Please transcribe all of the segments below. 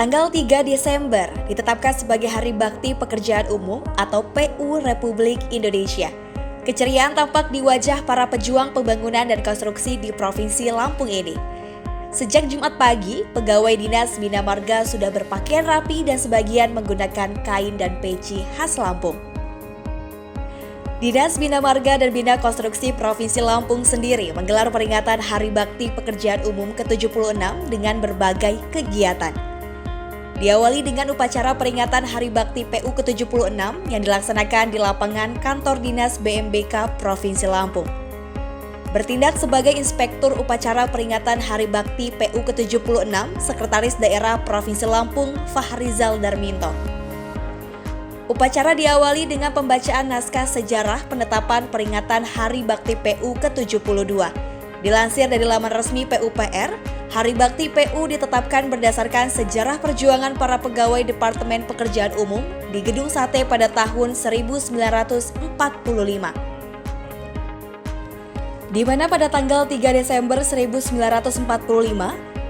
Tanggal 3 Desember ditetapkan sebagai Hari Bakti Pekerjaan Umum atau PU Republik Indonesia. Keceriaan tampak di wajah para pejuang pembangunan dan konstruksi di Provinsi Lampung ini. Sejak Jumat pagi, pegawai Dinas Bina Marga sudah berpakaian rapi dan sebagian menggunakan kain dan peci khas Lampung. Dinas Bina Marga dan Bina Konstruksi Provinsi Lampung sendiri menggelar peringatan Hari Bakti Pekerjaan Umum ke-76 dengan berbagai kegiatan. Diawali dengan upacara peringatan Hari Bakti PU ke-76 yang dilaksanakan di lapangan kantor Dinas BMBK Provinsi Lampung. Bertindak sebagai inspektur upacara peringatan Hari Bakti PU ke-76, Sekretaris Daerah Provinsi Lampung Fahrizal Darminto. Upacara diawali dengan pembacaan naskah sejarah penetapan peringatan Hari Bakti PU ke-72. Dilansir dari laman resmi PUPR, Hari Bakti PU ditetapkan berdasarkan sejarah perjuangan para pegawai Departemen Pekerjaan Umum di Gedung Sate pada tahun 1945. Di mana pada tanggal 3 Desember 1945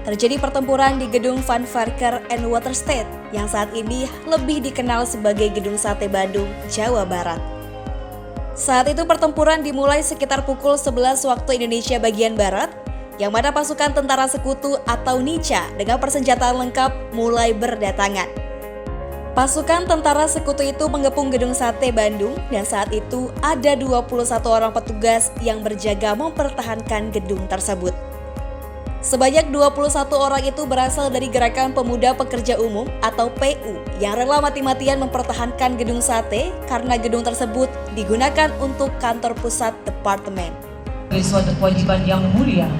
terjadi pertempuran di Gedung Van Varker and Waterstedt yang saat ini lebih dikenal sebagai Gedung Sate Bandung, Jawa Barat. Saat itu pertempuran dimulai sekitar pukul 11 waktu Indonesia bagian Barat, yang mana pasukan tentara sekutu atau NICA dengan persenjataan lengkap mulai berdatangan. Pasukan tentara sekutu itu mengepung Gedung Sate Bandung dan saat itu ada 21 orang petugas yang berjaga mempertahankan gedung tersebut. Sebanyak 21 orang itu berasal dari Gerakan Pemuda Pekerja Umum atau PU yang rela mati-matian mempertahankan Gedung Sate karena gedung tersebut digunakan untuk kantor pusat departemen. Suatu kewajiban yang mulia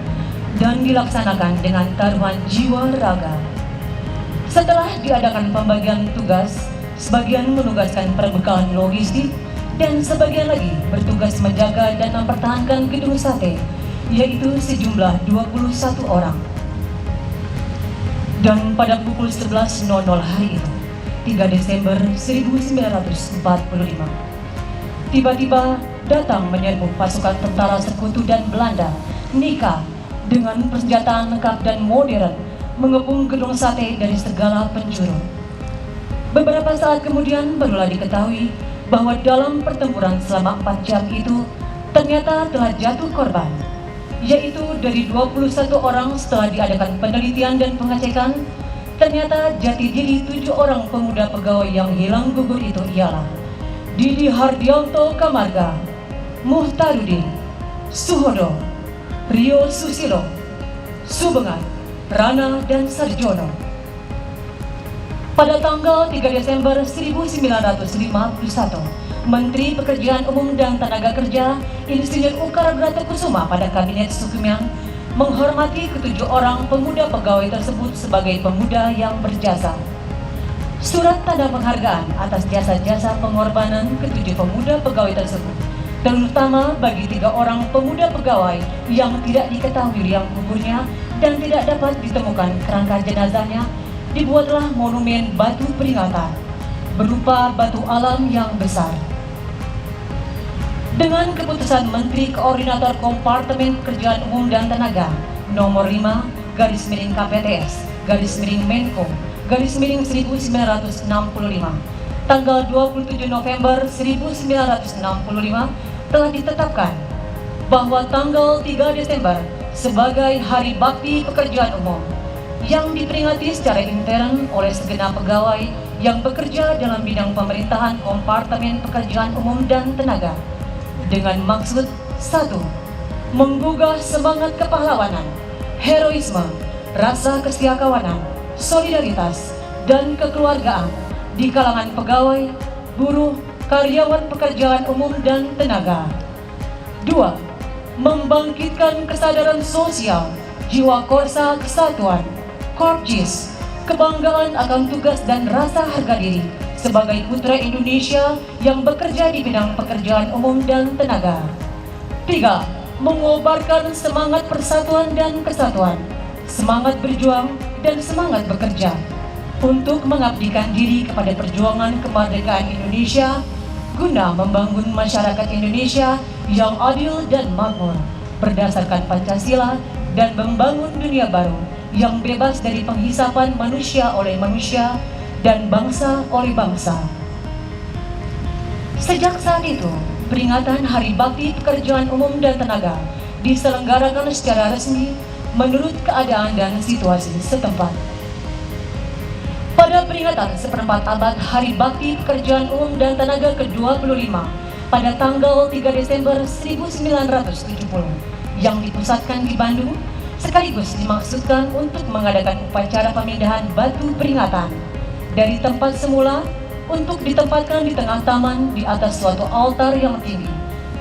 dan dilaksanakan dengan taruhan jiwa raga. Setelah diadakan pembagian tugas, sebagian menugaskan perbekalan logistik dan sebagian lagi bertugas menjaga dan mempertahankan gedung sate, yaitu sejumlah 21 orang. Dan pada pukul 11.00 hari itu, 3 Desember 1945, tiba-tiba datang menyerbu pasukan tentara sekutu dan Belanda, NICA, dengan persenjataan lengkap dan modern, mengepung Gedung Sate dari segala penjuru. Beberapa saat kemudian barulah diketahui bahwa dalam pertempuran selama 4 jam itu ternyata telah jatuh korban, yaitu dari 21 orang. Setelah diadakan penelitian dan pengecekan, ternyata jati diri 7 orang pemuda pegawai yang hilang gugur itu ialah Didi Hardianto Kamarga, Muhtarudin, Suhodo, Rio Susilo, Subengat, Rana, dan Sarjono. Pada tanggal 3 Desember 1951, Menteri Pekerjaan Umum dan Tenaga Kerja Insinyur Ukar Bratakusuma pada Kabinet Sukumiang menghormati ke-7 orang pemuda pegawai tersebut sebagai pemuda yang berjasa. Surat tanda penghargaan atas jasa-jasa pengorbanan ke-7 pemuda pegawai tersebut, terutama bagi 3 orang pemuda pegawai yang tidak diketahui liang kuburnya dan tidak dapat ditemukan kerangka jenazahnya, dibuatlah monumen batu peringatan berupa batu alam yang besar. Dengan keputusan Menteri Koordinator Kompartemen Pekerjaan Umum dan Tenaga nomor 5/Menko/Menko/1965 tanggal 27 November 1965 telah ditetapkan bahwa tanggal 3 Desember sebagai Hari Bakti Pekerjaan Umum yang diperingati secara intern oleh segenap pegawai yang bekerja dalam bidang pemerintahan Kompartemen Pekerjaan Umum dan Tenaga dengan maksud 1. Menggugah semangat kepahlawanan, heroisme, rasa kesetiakawanan, solidaritas, dan kekeluargaan di kalangan pegawai, buruh, karyawan pekerjaan umum dan tenaga. 2. Membangkitkan kesadaran sosial, jiwa korsa kesatuan, korpjis, kebanggaan akan tugas dan rasa harga diri sebagai putra Indonesia yang bekerja di bidang pekerjaan umum dan tenaga. 3. Mengobarkan semangat persatuan dan kesatuan, semangat berjuang dan semangat bekerja untuk mengabdikan diri kepada perjuangan kemerdekaan Indonesia guna membangun masyarakat Indonesia yang adil dan makmur berdasarkan Pancasila dan membangun dunia baru yang bebas dari penghisapan manusia oleh manusia dan bangsa oleh bangsa. Sejak saat itu, peringatan Hari Bakti Pekerjaan Umum dan Tenaga diselenggarakan secara resmi menurut keadaan dan situasi setempat. Pada peringatan seperempat abad Hari Bakti Pekerjaan Umum dan Tenaga ke-25 pada tanggal 3 Desember 1970 yang dipusatkan di Bandung, sekaligus dimaksudkan untuk mengadakan upacara pemindahan batu peringatan dari tempat semula untuk ditempatkan di tengah taman di atas suatu altar yang tinggi,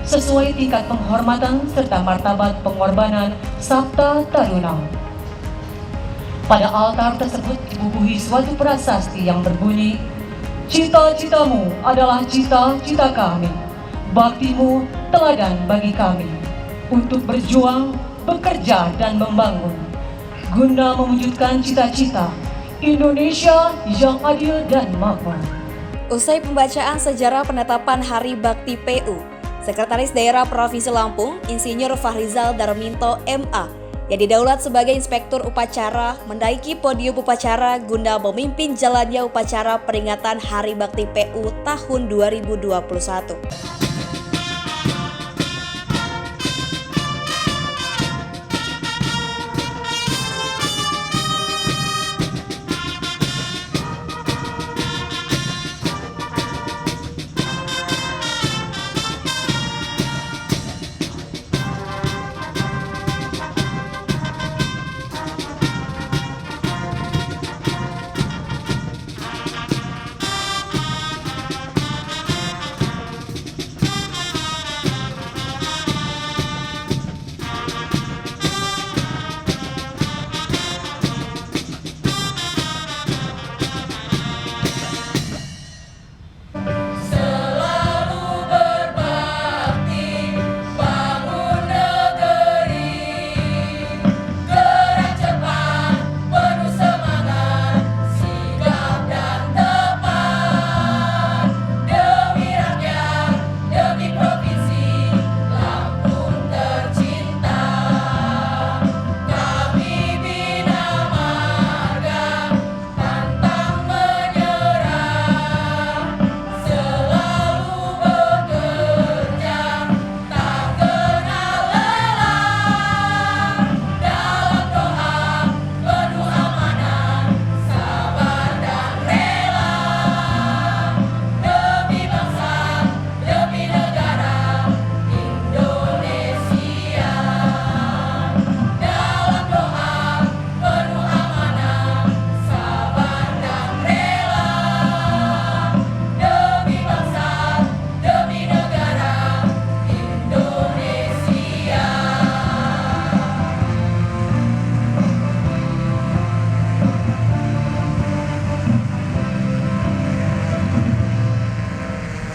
sesuai tingkat penghormatan serta martabat pengorbanan Sabta Taruna. Pada altar tersebut dibubuhi suatu prasasti yang berbunyi, "Cita-citamu adalah cita-cita kami, baktimu teladan bagi kami, untuk berjuang, bekerja dan membangun, guna mewujudkan cita-cita Indonesia yang adil dan makmur." Usai pembacaan sejarah penetapan Hari Bakti PU, Sekretaris Daerah Provinsi Lampung, Insinyur Fahrizal Darminto MA, yang didaulat sebagai Inspektur Upacara, mendaiki podium upacara guna memimpin jalannya upacara peringatan Hari Bakti PU tahun 2021.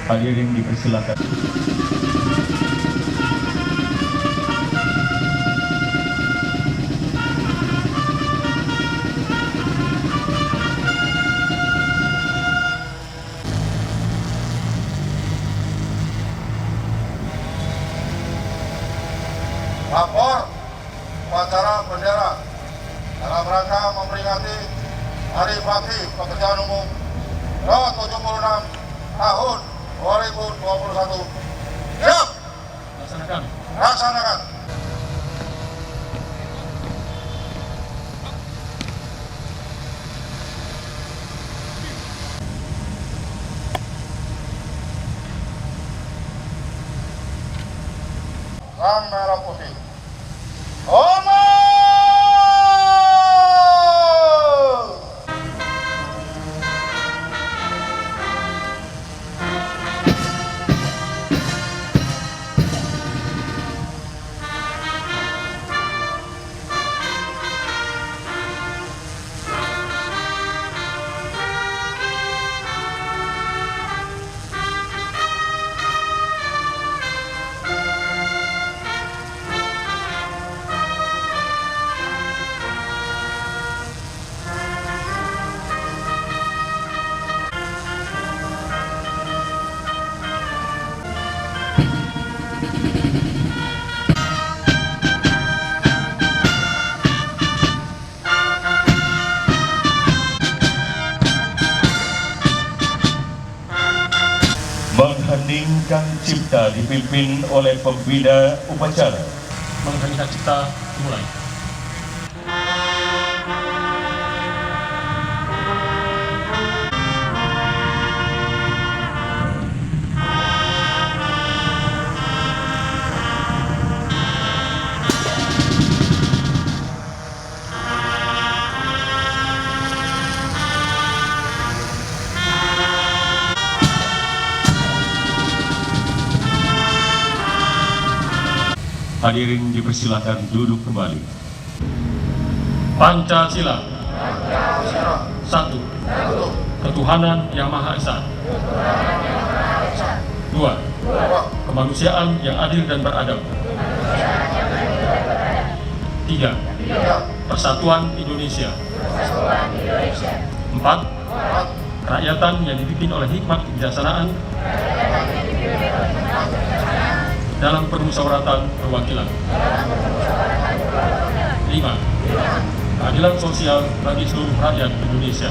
Hadirin dipersilakan. Lapor upacara bendera dalam rangka memperingati Hari Bakti Pekerjaan Umum ke-76 tahun 2021. Siap! Laksanakan. Laksanakan. Sang merah putih. Hormat! Menghentikan cipta dipimpin oleh pembina upacara. Menghentikan cipta dimulai. Hadirin dipersilakan duduk kembali. Pancasila. Satu. Ketuhanan Yang Maha Esa. Dua. Kemanusiaan yang adil dan beradab. Tiga. Persatuan Indonesia. Empat. Kerakyatan yang dipimpin oleh hikmat kebijaksanaan dalam permusyawaratan perwakilan. 5. Keadilan sosial bagi seluruh rakyat Indonesia.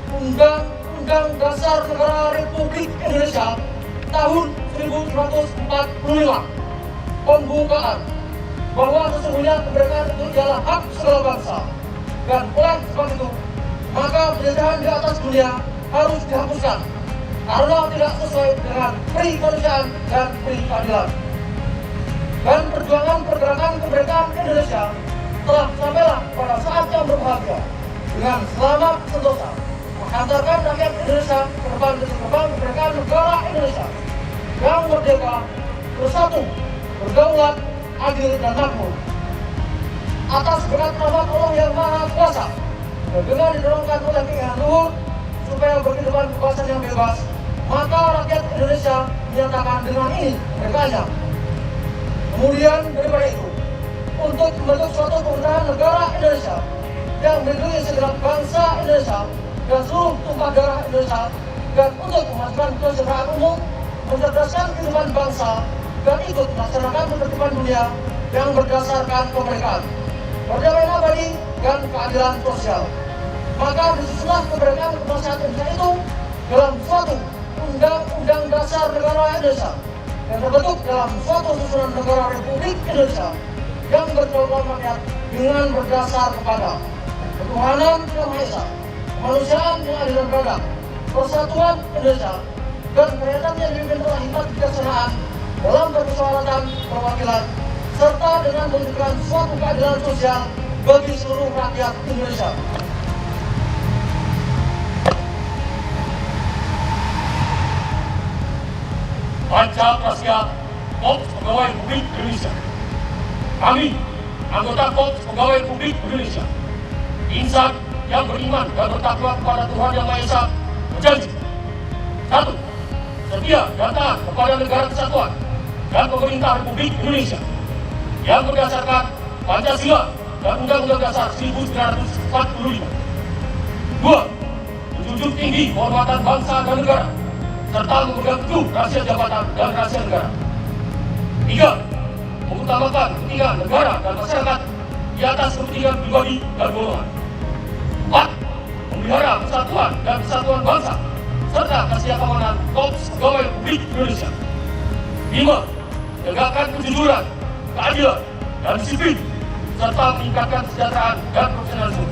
Undang-Undang Dasar Negara Republik Indonesia tahun 1945 pembukaan bahwa sesungguhnya kemerdekaan itu adalah hak segala bangsa, dan oleh sebab itu maka penjajahan di atas dunia harus dihapuskan karena tidak sesuai dengan pri kemanusiaan dan pri keadilan. Dan perjuangan pergerakan kemerdekaan Indonesia telah sampailah pada saat yang berbahagia dengan selamat sentosa mengantarkan rakyat Indonesia ke depan dengan gerbang kemerdekaan negara Indonesia yang merdeka, bersatu, berdaulat, adil dan makmur atas berkat rahmat Allah yang Maha Kuasa, dan dengan didorongkan oleh keinginan luhur supaya berkehidupan kebebasan yang bebas, maka rakyat Indonesia menyatakan dengan ini kemerdekaannya. Kemudian daripada itu, untuk membentuk suatu pemerintahan negara Indonesia yang melindungi segenap bangsa Indonesia dan seluruh tumpah darah Indonesia, dan untuk memajukan kesejahteraan umum, mencerdaskan kehidupan bangsa, dan ikut melaksanakan ketertiban dunia yang berdasarkan kemerdekaan, perdamaian abadi, dan keadilan sosial. Maka disusunlah kemerdekaan kemanusiaan Indonesia itu dalam suatu Undang-Undang Dasar Negara Indonesia yang terbentuk dalam suatu susunan negara Republik Indonesia yang berkedaulatan rakyat dengan berdasar kepada ketuhanan yang Maha Esa, kemanusiaan yang adil dan beradab, persatuan Indonesia, dan kerakyatan yang dipimpin oleh hikmat kebijaksanaan dalam permusyawaratan perwakilan, serta dengan mewujudkan suatu keadilan sosial bagi seluruh rakyat Indonesia. Pancasila, Korps Pegawai Republik Indonesia. Kami, anggota Korps Pegawai Republik Indonesia, insan yang beriman dan bertakwa kepada Tuhan Yang Maha Esa, berjanji: 1. Setia dan taat kepada negara kesatuan dan pemerintah Republik Indonesia yang berdasarkan Pancasila dan Undang-Undang Dasar 1945. 2. Menjunjung tinggi kehormatan bangsa dan negara, serta memegang teguh rahasia jabatan dan rahasia negara. 3. Mengutamakan kepentingan negara dan masyarakat di atas kepentingan pribadi dan golongan. 4. Memelihara persatuan dan kesatuan bangsa serta kesetiaan keamanan Korps Pegawai Republik Indonesia. 5. Tegakkan kejujuran, keadilan, dan disiplin, serta meningkatkan kesejahteraan dan profesionalisme.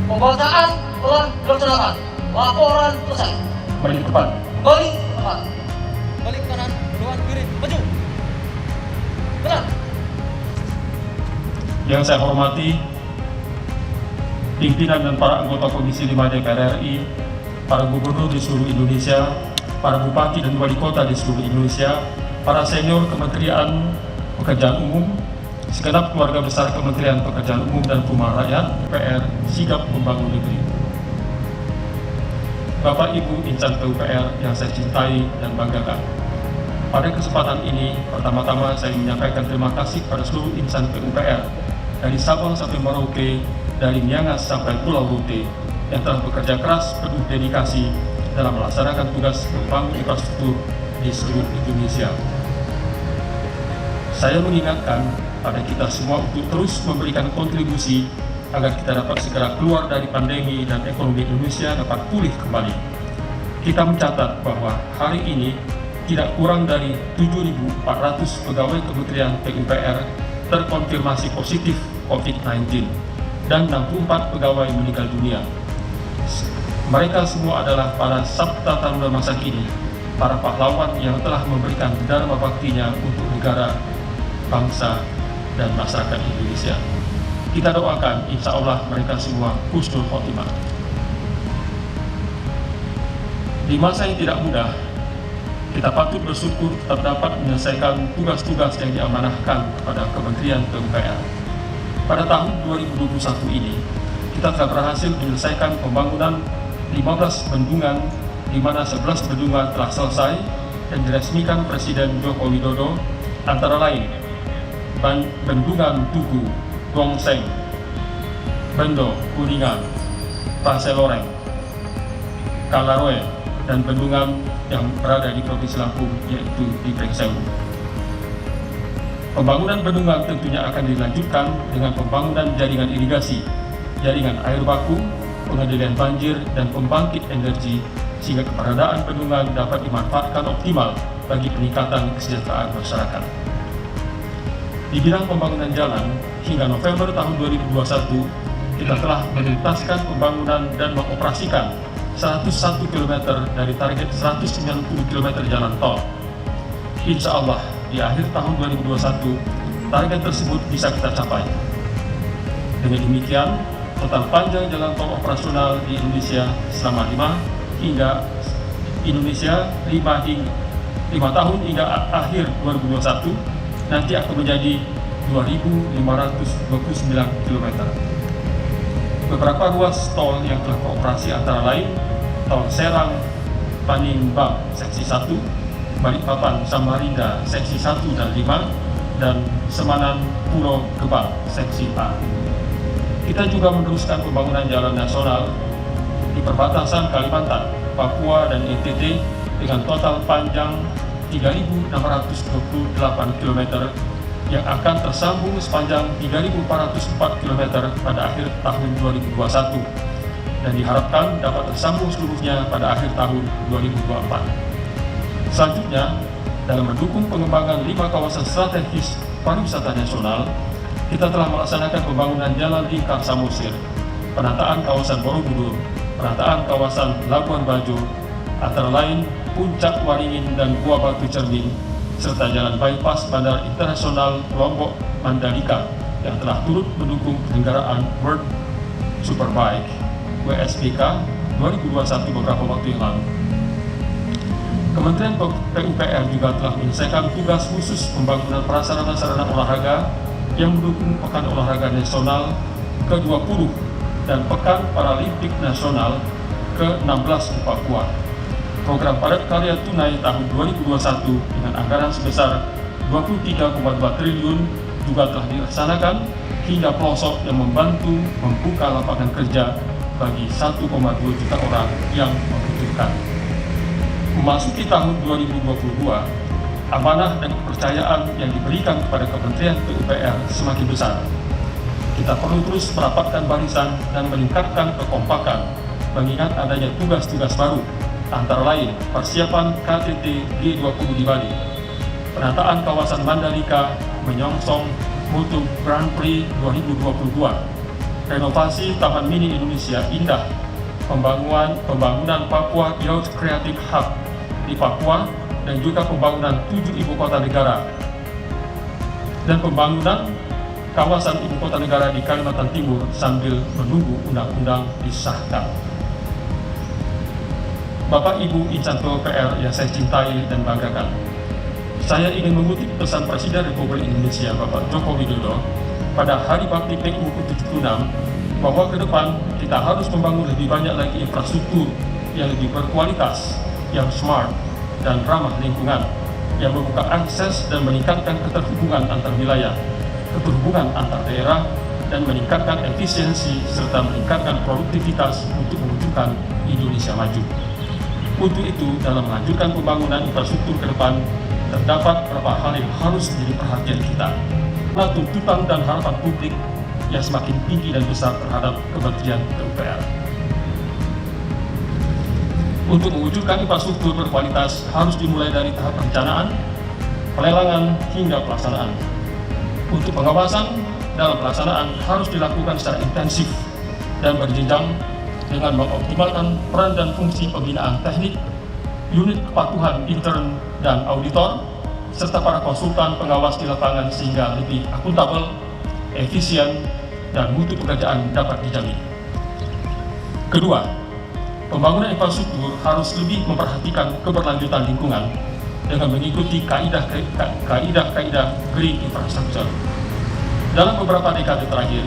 Pembacaan telah dilaksanakan. Laporan selesai. Balik ke depan. Balik ke depan. Balik kanan, dewan kiri, maju. Tenang. Yang saya hormati pimpinan dan para anggota Komisi 5 DPR RI, para gubernur di seluruh Indonesia, para bupati dan wali kota di seluruh Indonesia, para senior Kementerian Pekerjaan Umum, segenap keluarga besar Kementerian Pekerjaan Umum dan Perumahan Rakyat DPR Sigap Membangun Negeri. Bapak Ibu insan PUPR yang saya cintai dan banggakan. Pada kesempatan ini, pertama-tama saya menyampaikan terima kasih kepada seluruh insan PUPR dari Sabang sampai Merauke, dari Miangas sampai Pulau Rote yang telah bekerja keras penuh dedikasi dalam melaksanakan tugas membangun infrastruktur di seluruh Indonesia. Saya mengingatkan pada kita semua untuk terus memberikan kontribusi agar kita dapat segera keluar dari pandemi dan ekonomi Indonesia dapat pulih kembali. Kita mencatat bahwa hari ini tidak kurang dari 7.400 pegawai Kementerian PUPR terkonfirmasi positif COVID-19 dan 64 pegawai meninggal dunia. Mereka semua adalah para sabta taruna masa kini, para pahlawan yang telah memberikan dharma baktinya untuk negara, bangsa, dan masyarakat Indonesia. Kita doakan insya Allah mereka semua husnul khotimah. Di masa yang tidak mudah, kita patut bersyukur terdapat menyelesaikan tugas-tugas yang diamanahkan kepada Kementerian PUPR. Pada tahun 2021 ini, kita telah berhasil menyelesaikan pembangunan 15 bendungan, di mana 11 bendungan telah selesai dan diresmikan Presiden Joko Widodo, antara lain Bendungan Tugu, Gongseng, Bendo, Kuningan, Paseloreng, Kalaroe, dan bendungan yang berada di Provinsi Lampung, yaitu di Pringsewu. Pembangunan bendungan tentunya akan dilanjutkan dengan pembangunan jaringan irigasi, jaringan air baku, pengendalian banjir, dan pembangkit energi, sehingga keberadaan bendungan dapat dimanfaatkan optimal bagi peningkatan kesejahteraan masyarakat. Di bidang pembangunan jalan, hingga November tahun 2021, kita telah menuntaskan pembangunan dan mengoperasikan 101 km dari target 190 km jalan tol. Insya Allah, di akhir tahun 2021, target tersebut bisa kita capai. Dengan demikian, total panjang jalan tol operasional di Indonesia selama 5 tahun hingga akhir 2021 nanti akan menjadi 2.529 km. Beberapa ruas tol yang telah beroperasi antara lain tol Serang Panimbang seksi 1, Balikpapan Samarinda seksi 1 dan 5, dan Semanan Pulau Gebang seksi A. Kita juga meneruskan pembangunan jalan nasional di perbatasan Kalimantan, Papua, dan NTT dengan total panjang 3.628 km yang akan tersambung sepanjang 3.404 km pada akhir tahun 2021 dan diharapkan dapat tersambung seluruhnya pada akhir tahun 2024. Selanjutnya, dalam mendukung pengembangan 5 kawasan strategis pariwisata nasional, kita telah melaksanakan pembangunan jalan lingkar Samosir, penataan kawasan Borobudur, penataan kawasan Labuan Bajo, antara lain Puncak Waringin dan Gua Batu Cermin, serta jalan bypass Bandara Internasional Lombok Mandalika yang telah turut mendukung penyelenggaraan World Superbike WSBK 2021 beberapa waktu yang lalu. Kementerian PUPR juga telah menyelesaikan tugas khusus pembangunan prasarana-sarana olahraga yang mendukung Pekan Olahraga Nasional ke-20 dan Pekan Paralimpik Nasional ke-16 di Papua. Program Padat Karya Tunai tahun 2021 dengan anggaran sebesar 23,2 triliun juga telah dilaksanakan hingga pelosok yang membantu membuka lapangan kerja bagi 1,2 juta orang yang membutuhkan. Memasuki tahun 2022, amanah dan kepercayaan yang diberikan kepada Kementerian PUPR semakin besar. Kita perlu terus merapatkan barisan dan meningkatkan kekompakan mengingat adanya tugas-tugas baru, antara lain persiapan KTT G20 di Bali, penataan kawasan Mandalika menyongsong Moto Grand Prix 2022, renovasi Taman Mini Indonesia Indah, pembangunan Papua Youth Creative Hub di Papua, dan juga pembangunan 7 ibu kota negara, dan pembangunan kawasan ibu kota negara di Kalimantan Timur sambil menunggu undang-undang disahkan. Bapak Ibu insan PUPR yang saya cintai dan banggakan, saya ingin mengutip pesan Presiden Republik Indonesia Bapak Joko Widodo pada Hari Bakti PU ke-76 bahwa ke depan kita harus membangun lebih banyak lagi infrastruktur yang lebih berkualitas, yang smart dan ramah lingkungan, yang membuka akses dan meningkatkan keterhubungan antar wilayah, keterhubungan antar daerah, dan meningkatkan efisiensi serta meningkatkan produktivitas untuk mewujudkan Indonesia maju. Untuk itu, dalam melanjutkan pembangunan infrastruktur ke depan, terdapat beberapa hal yang harus menjadi perhatian kita. Tuntutan dan harapan publik yang semakin tinggi dan besar terhadap kementerian PUPR. Untuk mewujudkan infrastruktur berkualitas harus dimulai dari tahap perencanaan, pelelangan, hingga pelaksanaan. Untuk pengawasan dalam pelaksanaan harus dilakukan secara intensif dan berjenjang dengan mengoptimalkan peran dan fungsi pembinaan teknik, unit kepatuhan intern dan auditor, serta para konsultan pengawas di lapangan sehingga lebih akuntabel, efisien, dan mutu pekerjaan dapat dijamin. Kedua, pembangunan infrastruktur harus lebih memperhatikan keberlanjutan lingkungan dengan mengikuti kaidah-kaidah green infrastructure. Dalam beberapa dekade terakhir,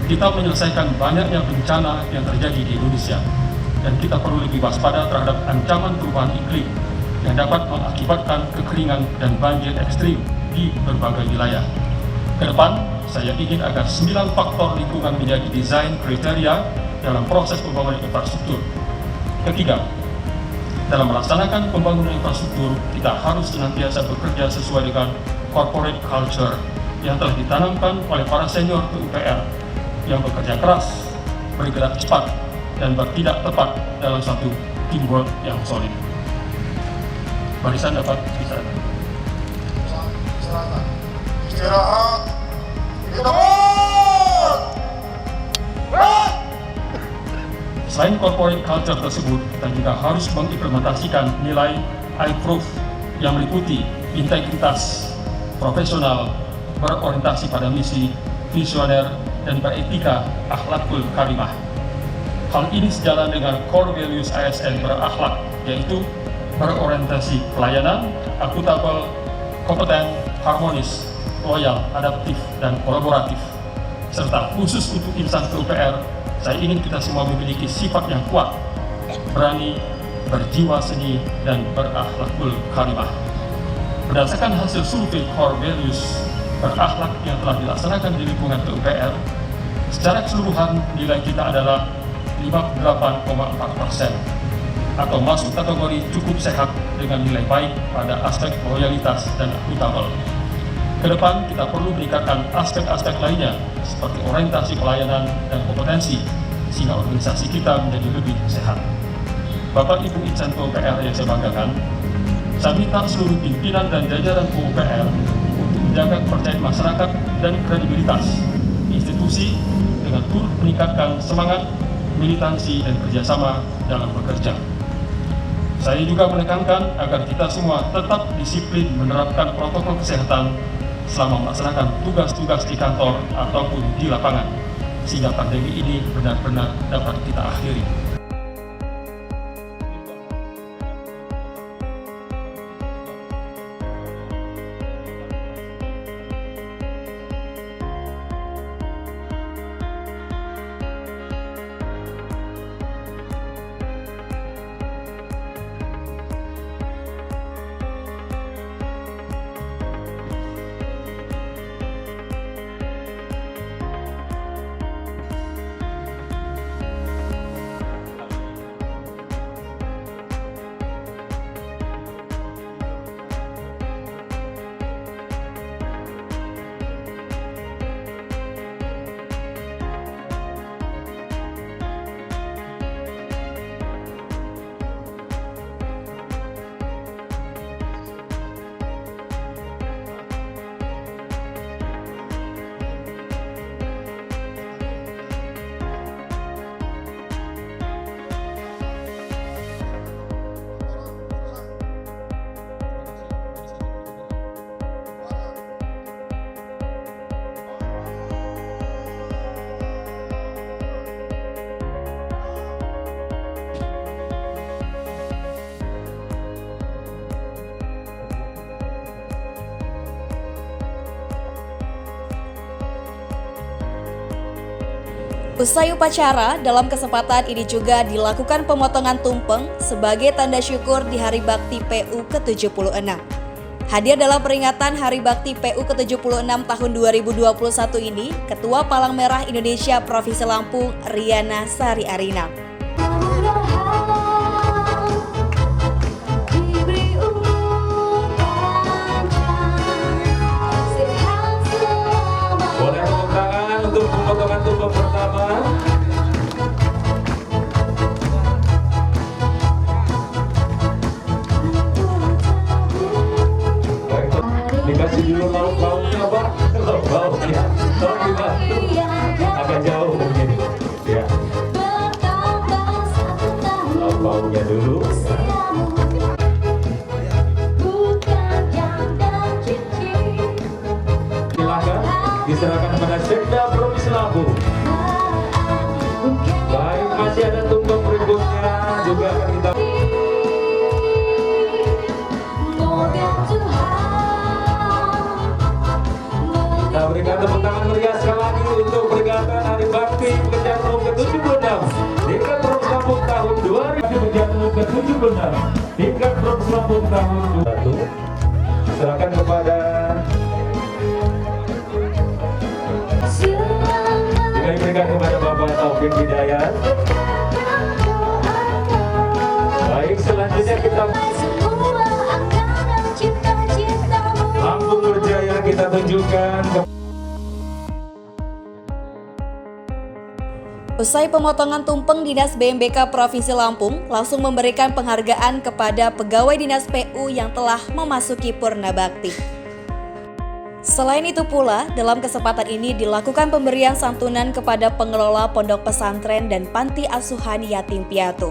kita menyelesaikan banyaknya bencana yang terjadi di Indonesia, dan kita perlu lebih waspada terhadap ancaman perubahan iklim yang dapat mengakibatkan kekeringan dan banjir ekstrim di berbagai wilayah. Ke depan, saya ingin agar 9 faktor lingkungan menjadi desain kriteria dalam proses pembangunan infrastruktur. Ketiga, dalam melaksanakan pembangunan infrastruktur, kita harus senantiasa bekerja sesuai dengan corporate culture yang telah ditanamkan oleh para senior PUPR yang bekerja keras, bergerak cepat, dan bertindak tepat dalam satu teamwork yang solid. Barisan dapat bisa. Istirahat. Kita Selain corporate culture tersebut, kita juga harus mengimplementasikan nilai I-Proof yang meliputi integritas, profesional, berorientasi pada misi, visioner, dan beretika akhlakul karimah. Hal ini sejalan dengan core values ASN berakhlak, yaitu berorientasi pelayanan, akuntabel, kompeten, harmonis, loyal, adaptif, dan kolaboratif. Serta khusus untuk insan PUPR, saya ingin kita semua memiliki sifat yang kuat, berani, berjiwa seni, dan berakhlakul karimah. Berdasarkan hasil survei core values berakhlak yang telah dilaksanakan di lingkungan PUPR, secara keseluruhan nilai kita adalah 58,4%, atau masuk kategori cukup sehat dengan nilai baik pada aspek loyalitas dan akuntabel. Kedepan kita perlu meningkatkan aspek-aspek lainnya seperti orientasi pelayanan dan kompetensi sehingga organisasi kita menjadi lebih sehat. Bapak Ibu insan PUPR yang saya banggakan, saya minta seluruh pimpinan dan jajaran PUPR untuk menjaga kepercayaan masyarakat dan kredibilitas institusi dengan turut meningkatkan semangat, militansi, dan kerjasama dalam bekerja. Saya juga menekankan agar kita semua tetap disiplin menerapkan protokol kesehatan selama melaksanakan tugas-tugas di kantor ataupun di lapangan, sehingga pandemi ini benar-benar dapat kita akhiri. Usai upacara, dalam kesempatan ini juga dilakukan pemotongan tumpeng sebagai tanda syukur di Hari Bakti PU ke-76. Hadir dalam peringatan Hari Bakti PU ke-76 tahun 2021 ini, Ketua Palang Merah Indonesia Provinsi Lampung, Riana Sari Arina. Boleh tepuk tangan untuk pemotongan baunya Pak, baunya agak jauh mungkin ya. Baunya dulu. Silakan diserahkan pada Sekda Provinsi Lampung. Baik, masih ada tumpeng berikutnya juga akan kita. Kita berikan tepuk tangan meriah sekali lagi untuk peringatan Hari Bakti Pekerjaan Umum ke-76 tingkat Provinsi Lampung tahun 2000. Pekerjaan Umum ke-76 tingkat Provinsi Lampung tahun 2021. Serahkan kepada juga diberikan kepada Bapak Taufik Hidayat. Baik, selanjutnya kita Lampung Berjaya kita tunjukkan ke... Usai pemotongan tumpeng, Dinas BMBK Provinsi Lampung langsung memberikan penghargaan kepada pegawai Dinas PU yang telah memasuki Purna Bakti. Selain itu pula, dalam kesempatan ini dilakukan pemberian santunan kepada pengelola pondok pesantren dan panti asuhan yatim piatu.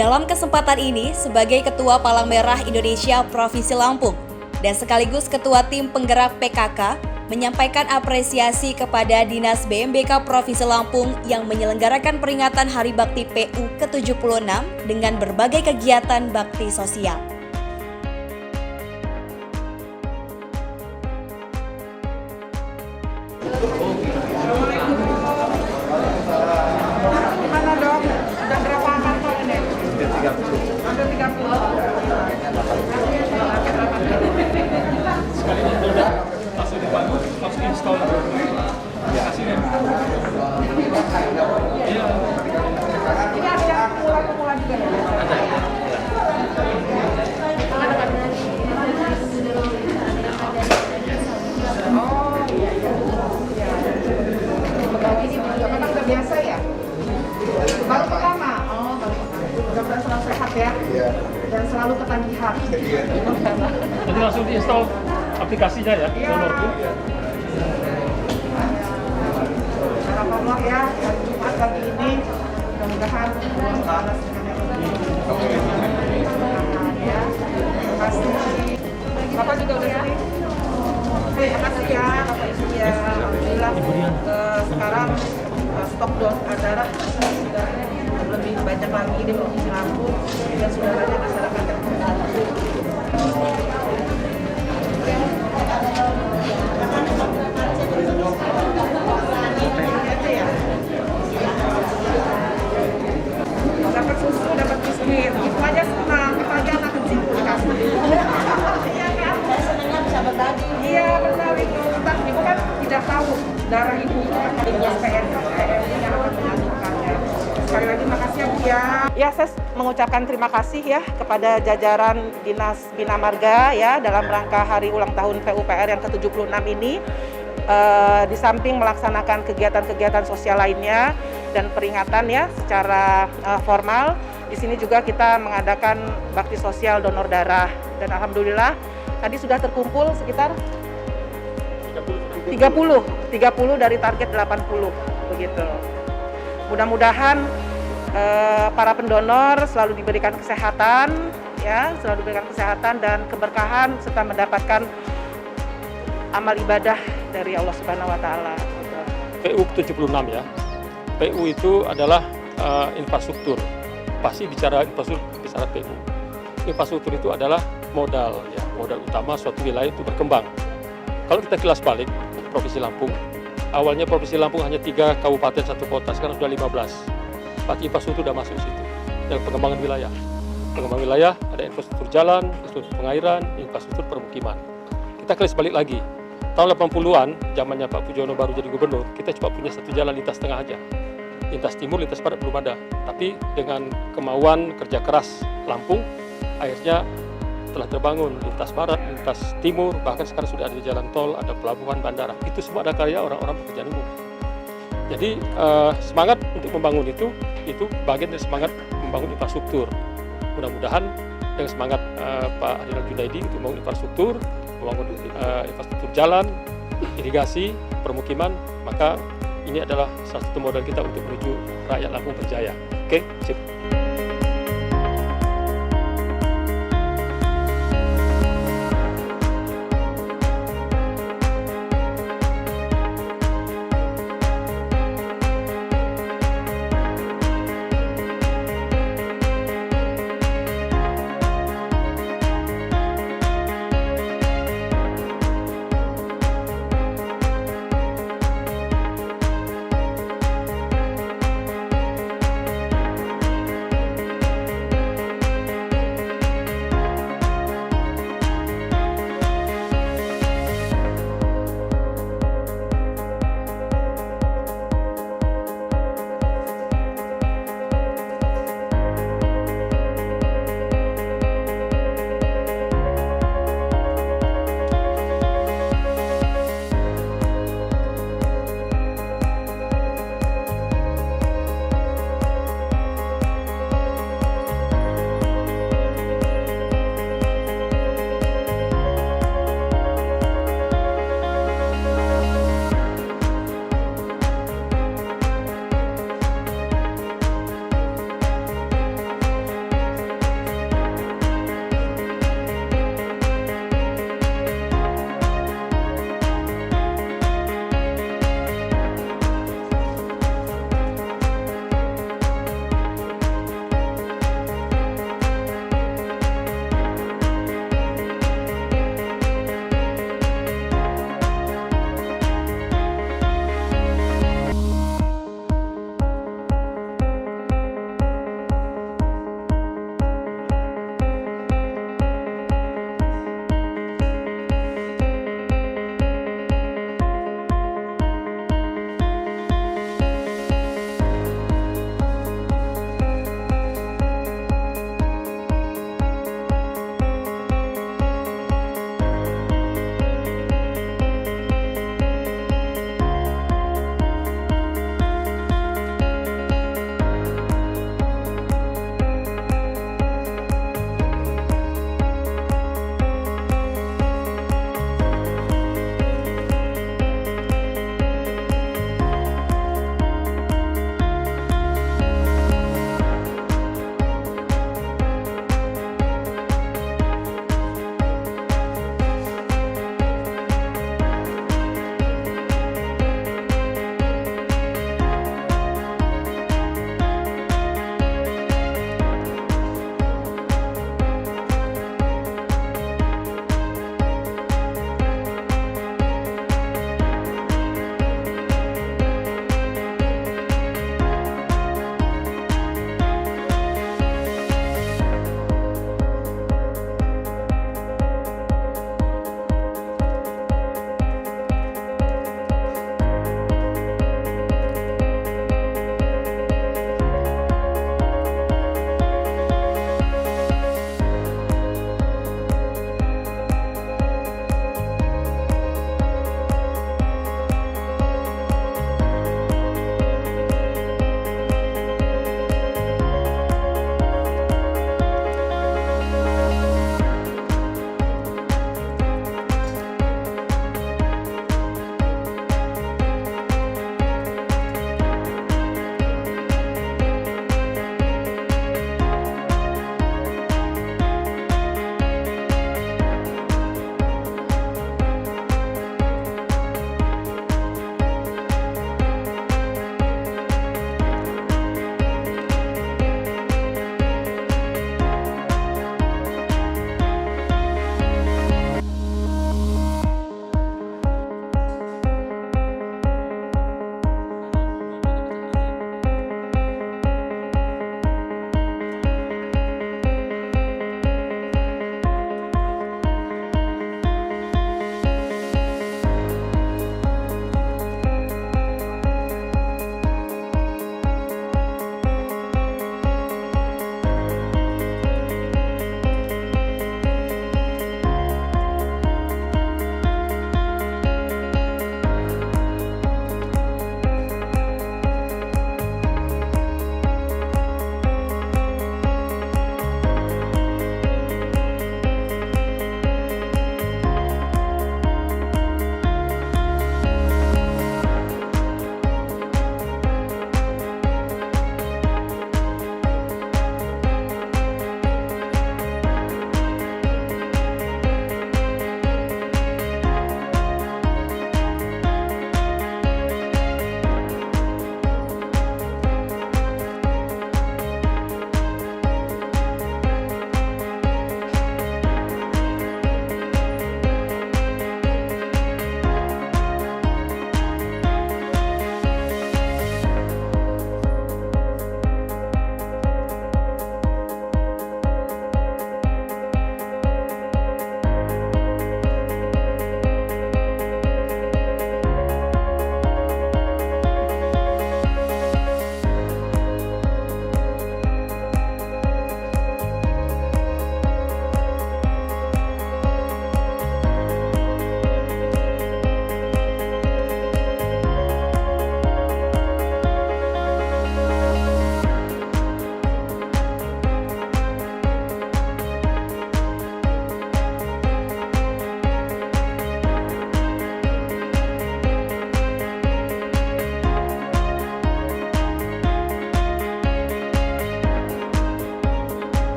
Dalam kesempatan ini, sebagai Ketua Palang Merah Indonesia Provinsi Lampung dan sekaligus Ketua Tim Penggerak PKK, menyampaikan apresiasi kepada Dinas BMBK Provinsi Lampung yang menyelenggarakan peringatan Hari Bakti PU ke-76 dengan berbagai kegiatan bakti sosial. Gimana dok? Sudah berapa kantor ini? Hampir 30. Langsung install. Ini ada yang pemula juga ya? Oh iya. Ini memang udah biasa ya? Baru pertama? Oh baru pertama. Mudah-mudahan selalu sehat ya? Dan selalu ketagihan. Jadi langsung diinstal aplikasinya ya, donor itu. Harapanlah ya, hari Jumat pagi ini mudah-mudahan balas dengan yang lebih. Ya, terima kasih. Bapak juga udah sini. Terima kasih ya, Bapak Ibu ya. Alhamdulillah sekarang stok darah sudah lebih banyak lagi di Provinsi Lampung dan sudah banyak masyarakat yang membantu. Dapat susu, dapat biskuit, itu aja senang, itu aja anak kecil dikasih. Iya kan? Senangnya bisa berbagi. Iya benar itu. Entah ibu kan tidak tahu darah ibu di SPN yang akan menyalurkannya. Sekali lagi makasih ya Bu ya. Ya saya mengucapkan terima kasih ya kepada jajaran Dinas Bina Marga ya dalam rangka hari ulang tahun PUPR yang ke-76 ini. Di samping melaksanakan kegiatan-kegiatan sosial lainnya dan peringatan ya secara formal, di sini juga kita mengadakan bakti sosial donor darah dan alhamdulillah tadi sudah terkumpul sekitar 30 dari target 80 begitu. Mudah-mudahan para pendonor selalu diberikan kesehatan ya, selalu diberikan kesehatan dan keberkahan serta mendapatkan amal ibadah dari Allah Subhanahu wa taala. PU 76 ya. PU itu adalah infrastruktur. Pasti bicara infrastruktur, bicara PU. Infrastruktur itu adalah modal ya, modal utama suatu wilayah itu berkembang. Kalau kita kilas balik Provinsi Lampung, awalnya Provinsi Lampung hanya 3 kabupaten 1 kota, sekarang sudah 15. Berarti infrastruktur sudah masuk situ. Dalam pengembangan wilayah. Pengembangan wilayah ada infrastruktur jalan, infrastruktur pengairan, infrastruktur permukiman. Kita kilas balik lagi. Tahun 80-an, zamannya Pak Pujono baru jadi gubernur, kita cuma punya satu jalan lintas tengah aja. Lintas timur, lintas barat belum ada. Tapi dengan kemauan kerja keras Lampung, akhirnya telah terbangun lintas barat, lintas timur, bahkan sekarang sudah ada jalan tol, ada pelabuhan, bandara. Itu semua ada karya orang-orang pekerjaan umum. Jadi semangat untuk membangun itu bagian dari semangat membangun infrastruktur. Mudah-mudahan dengan semangat Pak Adinal Junaidi untuk membangun infrastruktur jalan, irigasi, permukiman, maka ini adalah salah satu modal kita untuk menuju rakyat Lampung berjaya. Oke, sip.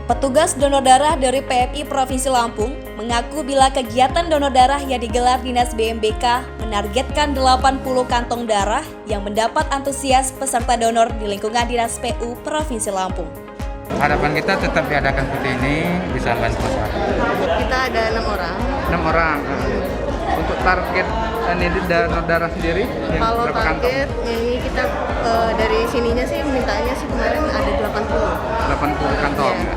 Petugas donor darah dari PMI Provinsi Lampung mengaku bila kegiatan donor darah yang digelar Dinas BMBK menargetkan 80 kantong darah yang mendapat antusias peserta donor di lingkungan Dinas PU Provinsi Lampung. Harapan kita tetap diadakan seperti ini bisa bantu masyarakat. Kita ada 6 orang. 6 orang. Untuk target ini donor darah sendiri yang kalau berapa kantong? Target ini kita dari sininya sih mintanya sih kemarin ada 80 kantong. Ya.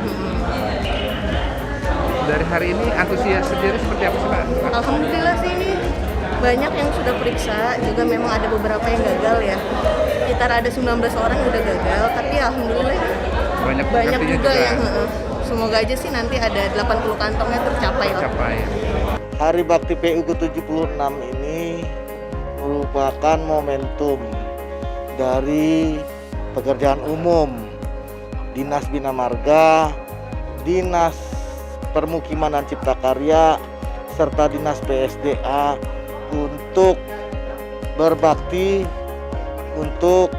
Dari hari ini antusias sendiri seperti apa sih Pak? Alhamdulillah sih ini banyak yang sudah periksa, juga memang ada beberapa yang gagal ya. Sekitar ada 19 orang yang udah gagal, tapi alhamdulillah banyak juga yang semoga aja sih nanti ada 80 kantongnya tercapai lah. Hari Bakti PU ke-76 ini merupakan momentum dari pekerjaan umum Dinas Bina Marga, Dinas Permukiman dan Cipta Karya, serta Dinas PSDA untuk berbakti untuk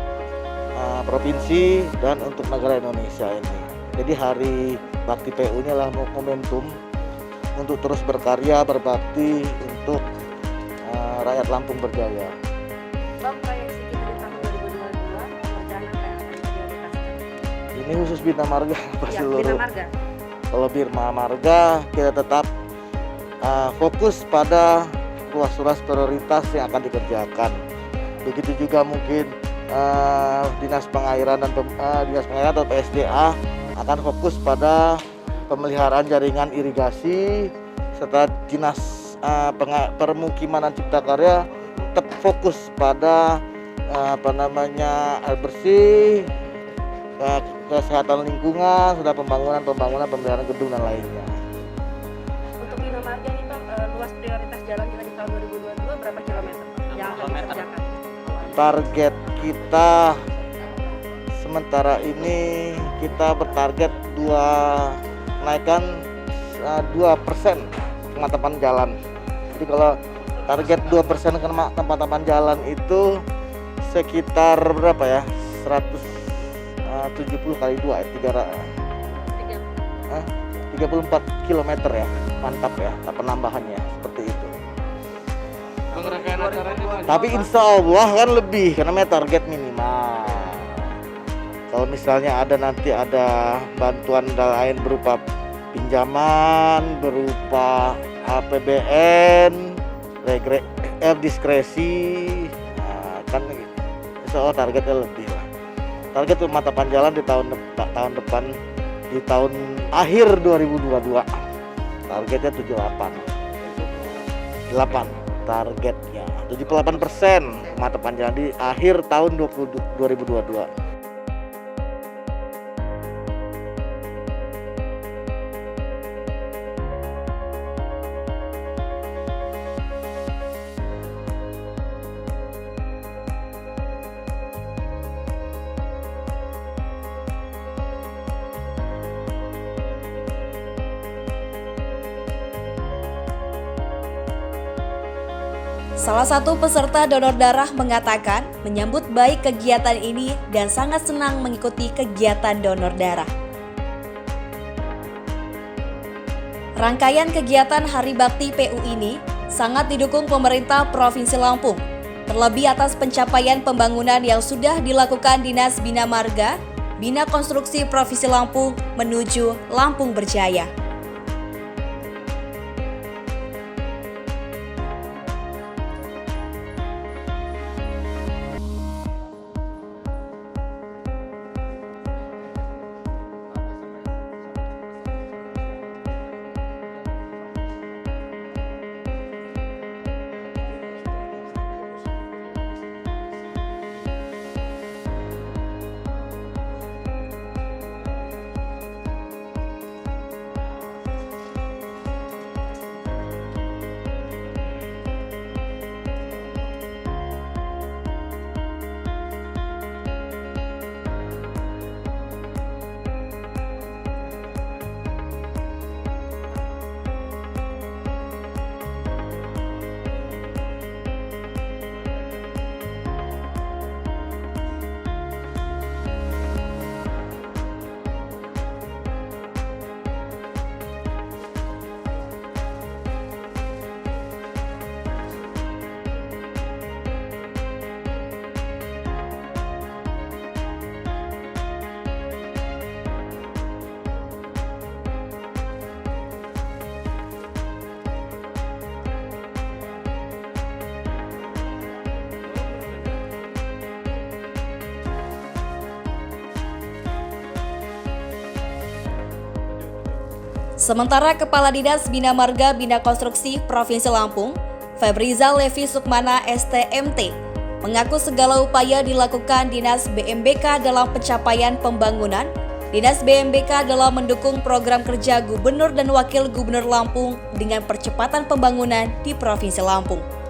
provinsi dan untuk negara Indonesia ini. Jadi hari Bakti PU ini adalah momentum untuk terus berkarya, berbakti untuk rakyat Lampung berjaya. Bang, proyeksi kita di tahun 2022, pekerjaan apa yang akan diprioritaskan? Ini khusus Bina Marga, seluruh. Bina Marga. Kalau Bina Marga kita tetap fokus pada ruas-ruas prioritas yang akan dikerjakan. Begitu juga mungkin Dinas Pengairan atau PSDA akan fokus pada pemeliharaan jaringan irigasi, serta Dinas Permukiman dan Cipta Karya tetap fokus pada air bersih, kesehatan lingkungan, serta pembangunan pemeliharaan gedung dan lainnya. Untuk Bina Marga nih Bang, luas prioritas jalan kita di tahun 2022 berapa kilometer yang akan dikerjakan? Target Kita sementara ini kita bertarget naikkan 2% kemacetan jalan. Jadi kalau target 2% kemacetan jalan itu sekitar berapa ya? 170 kali 2 ya, 34 km ya. Mantap ya, penambahannya seperti itu. Tapi insya Allah kan lebih, karena target minimal. Kalau misalnya nanti ada bantuan lain berupa pinjaman, berupa APBN, diskresi, kan insya Allah targetnya lebih lah. Target pemantapan jalan di tahun depan, di tahun akhir 2022, targetnya 8 targetnya 78% pemantapan jalan di akhir tahun 2022. Salah satu peserta donor darah mengatakan menyambut baik kegiatan ini dan sangat senang mengikuti kegiatan donor darah. Rangkaian kegiatan Hari Bakti PU ini sangat didukung pemerintah Provinsi Lampung, terlebih atas pencapaian pembangunan yang sudah dilakukan Dinas Bina Marga, Bina Konstruksi Provinsi Lampung menuju Lampung Berjaya. Sementara Kepala Dinas Bina Marga Bina Konstruksi Provinsi Lampung, Febrizal Levi Sukmana STMT, mengaku segala upaya dilakukan Dinas BMBK dalam pencapaian pembangunan. Dinas BMBK dalam mendukung program kerja Gubernur dan Wakil Gubernur Lampung dengan percepatan pembangunan di Provinsi Lampung.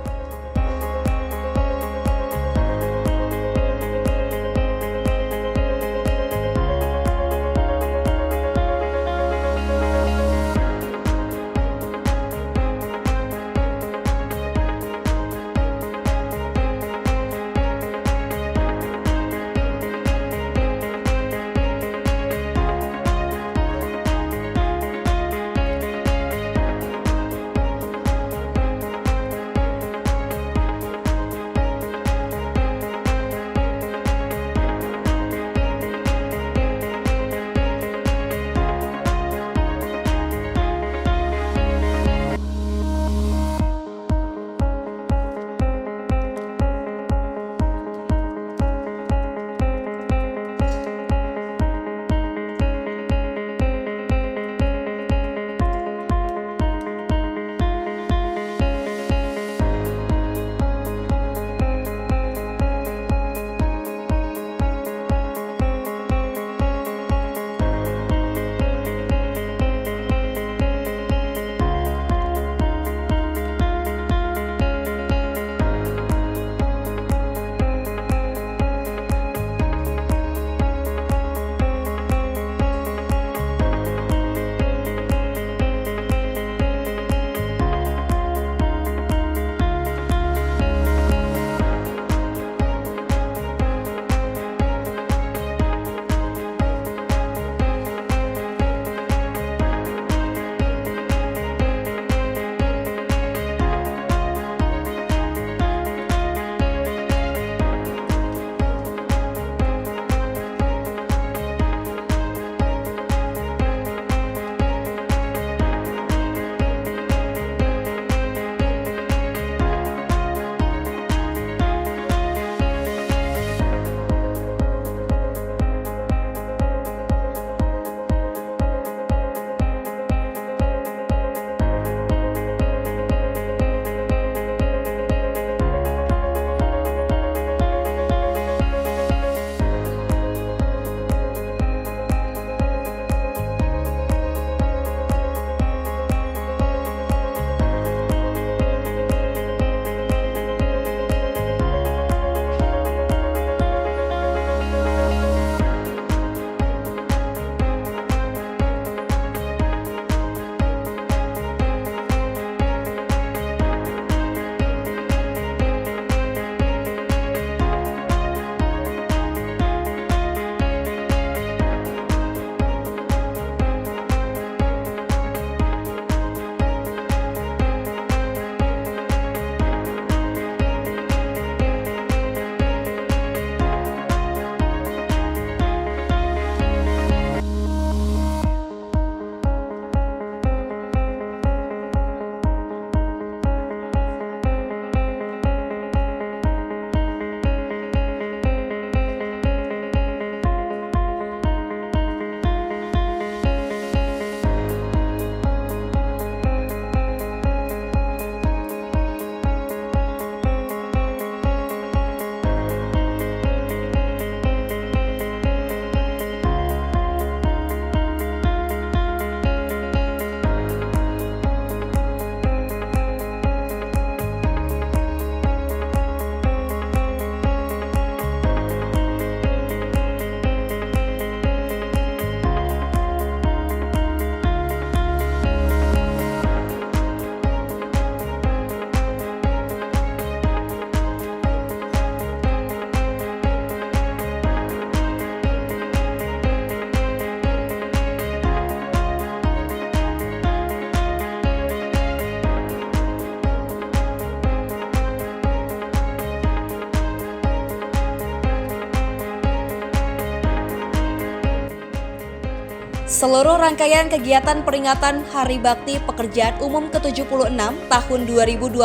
Seluruh rangkaian kegiatan peringatan Hari Bakti Pekerjaan Umum ke-76 tahun 2021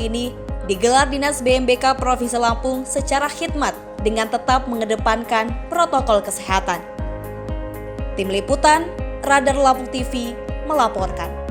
ini digelar Dinas BMBK Provinsi Lampung secara khidmat dengan tetap mengedepankan protokol kesehatan. Tim Liputan, Radar Lampung TV, melaporkan.